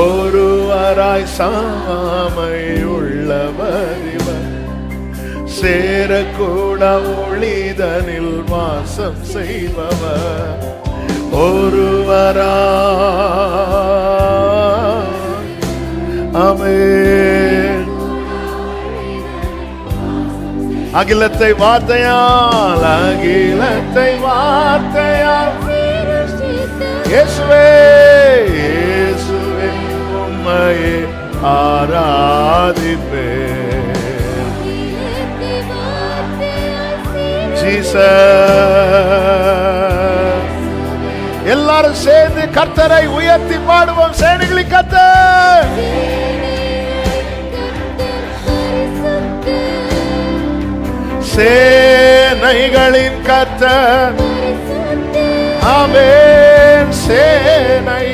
ஒருவராய் சாமை உள்ளவர் இவர், சேரக்கூட ஒளிதனில் வாசம் செய்பவர். ஒருவராய் ஆமென். அகிலத்தை வார்த்தையால், அகிலத்தை வார்த்தையால் இயேசுவே, இயேசுவே உம்மையே ஆராதிப்பேன். ஜீசஸ். எல்லாரும் சேர்ந்து கர்த்தரை உயர்த்தி பாடுவோம். சேனைகளின் கர்த்தர், சேனைகளின் கர்த்தர். ஆமென். சேனை